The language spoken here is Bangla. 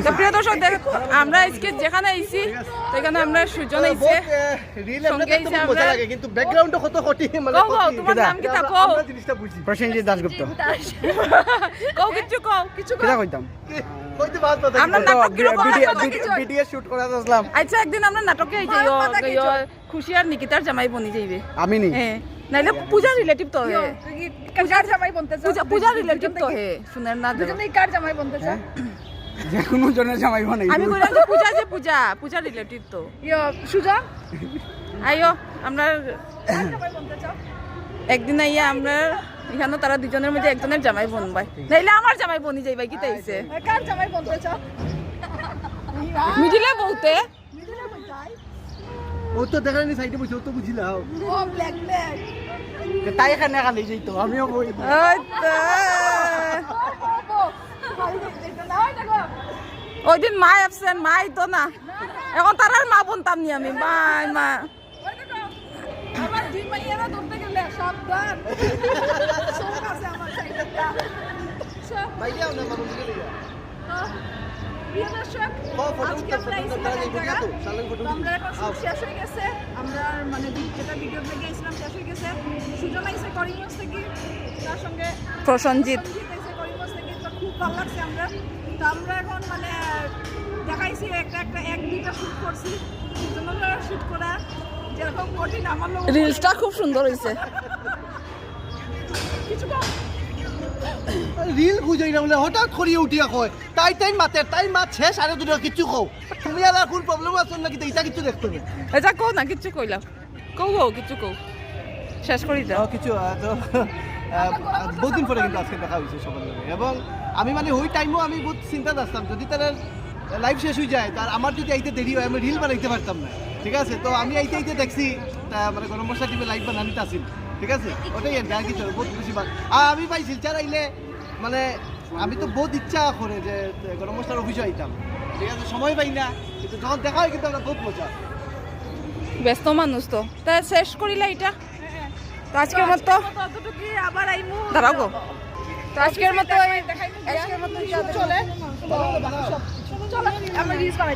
তো প্রিয় দর্শক আমরা আজকে যেখানে আইছি সেখানে আমরা সুজন আইছে সঙ্গে আইছে আমরা কিন্তু ব্যাকগ্রাউন্ডটা কত কটি মানে তোমার নাম কি তাকো আমরা জিনিসটা বুঝি প্রসেনজিৎ দাশগুপ্ত কও কিছু কিটা কইতাম কইতে বাদ কথা আমরা নাটক কি রকম ভিডিও শুট করা আসলাম আচ্ছা একদিন আমরা নাটকে আইছি খুশি আর নিকিতার জামাই বনি যাইবে আমি নি হ্যাঁ নাইলে পূজা রিলেটিভ তো হে কার জামাই বনতেছে পূজা রিলেটিভ তো হে শুনেন না দুজনেই কার জামাই বনতেছে যে কোনো জনের জামাই বানাই আমি কইলাম যে পূজা রিলেটিভ তো ইয়ো সুজা আইও আমরা কার জামাই বনতেছে একদিন আইয়া আমরা এখানে তারা দুজনের মধ্যে একজনের জামাই বোন ভাই নাইলে আমার জামাই বনি যাইবা কি তাইছে কার জামাই বনতেছে মিডিলে বউতে মিডিলে বনতাই ও তো দেখানি সাইডে বসে ও তো বুঝিলাও ও ব্ল্যাক ব্ল্যাক তাই এখানে খালি যাইতো আমিও বই ওই তো ওই দিন মা অ্যাবসেন্ট মা তো না এখন তার আর মা বনতাম নি আমি মা আমার দুই মাইয়ারা ধরতে গেলে সাবধান সব আছে আমার সাইডটা সব বাইরেও না মানুষ গেলে প্রিয় দর্শক আজকে আমরা এই আমরা এখন সব শেষ হয়ে গেছে আমরা মানে যেটা ভিডিও থেকে গেছিলাম শেষ হয়ে গেছে সুজন আইছে করিমগঞ্জ থেকে তার সঙ্গে প্রসঞ্জিৎ আইছে করিমগঞ্জ থেকে তো খুব ভালো লাগছে আমরা তো আমরা এখন মানে দেখাইছি একটা এক দুইটা শুট করছি সুজন শুট করা যেরকম কঠিন আমার লোক রিলসটা খুব সুন্দর হইছে কিছু কম রিল খুঁজে না বলে হঠাৎ করিয়ে উঠিয়া কয় তাই মাতে তাই মাত শেষ আরে দুটো কিছু কও তুমি আর কোন প্রবলেম আছে নাকি এটা কিছু দেখতে হবে এটা কও না কিছু কইলাম কও কিছু কও শেষ করি দাও কিছু তো বহুদিন পরে কিন্তু আজকে দেখা হয়েছে সবার লগে এবং আমি মানে ওই টাইমও আমি বহুত চিন্তা আসতাম যদি তার লাইভ শেষ হয়ে যায় তার আমার যদি আইতে দেরি হয় আমি রিল বানাইতে পারতাম না ঠিক আছে তো আমি আইতে দেখছি মানে গরম মশলা টিভি লাইভ বানানিতে আসিল ঠিক আছে ওটাই আর কিছু বহুত বেশি ভালো আর আমি ভাই শিলচার আইলে মানে আমি তো বহুত ইচ্ছা করে যে গরম মশলার অফিসে আইতাম ঠিক আছে সময় পাই না কিন্তু যখন দেখা হয় কিন্তু আমরা বহুত মজা ব্যস্ত মানুষ তো তা শেষ করিলা এটা তো আজকের মতো ততটুকু আবার আইমু দাঁড়াও গো তো আজকের মতো চলে চলো আমরা রিলস বানাই